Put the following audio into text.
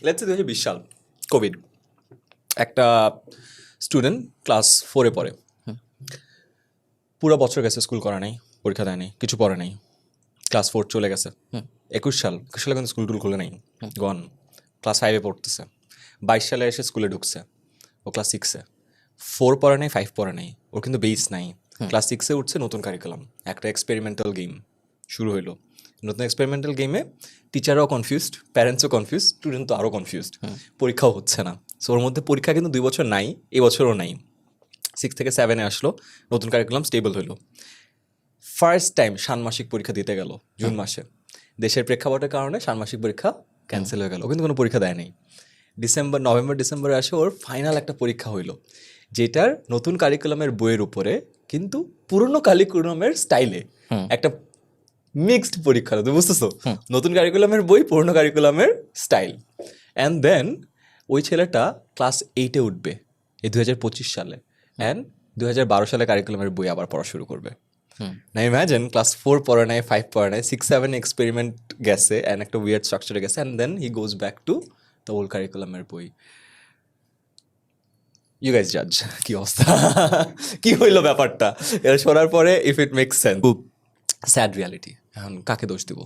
Let's say 2020 সাল, Covid. একটা student class 4-এ পড়ে, পুরো বছর গেছে, স্কুল করা নাই, পরীক্ষা দেয় নাই, কিছু পড়ে নাই, ক্লাস 4 চলে গেছে। 21 সালে কিন্তু স্কুল টুল খুলে নাই, গন। ক্লাস 5-এ পড়তেছে, 22 সালে এসে স্কুলে ঢুকছে, ও ক্লাস 6-এ। 4 পড়ে নাই, 5 পড়ে নাই, ওর কিন্তু বেস নাই। ক্লাস 6-এ উঠছে, নতুন কারিকুলাম, একটা এক্সপেরিমেন্টাল গেম শুরু হইলো। নতুন এক্সপেরিমেন্টাল গেমে টিচাররাও কনফিউজড, প্যারেন্টসও কনফিউজড, স্টুডেন্ট তো আরও কনফিউজড, পরীক্ষাও হচ্ছে না। সো ওর মধ্যে পরীক্ষা কিন্তু 2 বছর নাই, এবছরও নাই। 6 থেকে 7-এ আসলো, নতুন কারিকুলাম স্টেবল হইলো। ফার্স্ট টাইম ষান্মাসিক পরীক্ষা দিতে গেল জুন মাসে। দেশের প্রেক্ষাপটের কারণে ষান্মাসিক পরীক্ষা ক্যান্সেল হয়ে গেল, কিন্তু কোনো পরীক্ষা দেয় নাই। নভেম্বর ডিসেম্বরে আসে ওর ফাইনাল একটা পরীক্ষা হইলো, যেটার নতুন কারিকুলামের বইয়ের উপরে কিন্তু পুরনো কারিকুলামের স্টাইলে একটা মিক্সড পরীক্ষা। তুমি বুঝতেছো? নতুন কারিকুলামের বই, পুরনো কারিকুলামের স্টাইল। অ্যান্ড দেন ওই ছেলেটা ক্লাস 8-এ উঠবে এই 2025 সালে, অ্যান্ড 2012 সালে কারিকুলামের বই আবার পড়া শুরু করবে। না, ইম্যাজিন, ক্লাস 4 পড়ে নাই, 5 পড়ে নাই, 6-7 এক্সপেরিমেন্ট গেছে অ্যান্ড একটা উইয়ার্ড স্ট্রাকচারে গেছে, and then he goes back to the old কারিকুলামের বই। ইউ গাইজ জাজ কি অবস্থা, কি হইলো ব্যাপারটা। এটা শোনার পরে ইফ ইট মেক্স সেন্স, খুব স্যাড রিয়ালিটি। এখন কাকে দোষ দিব?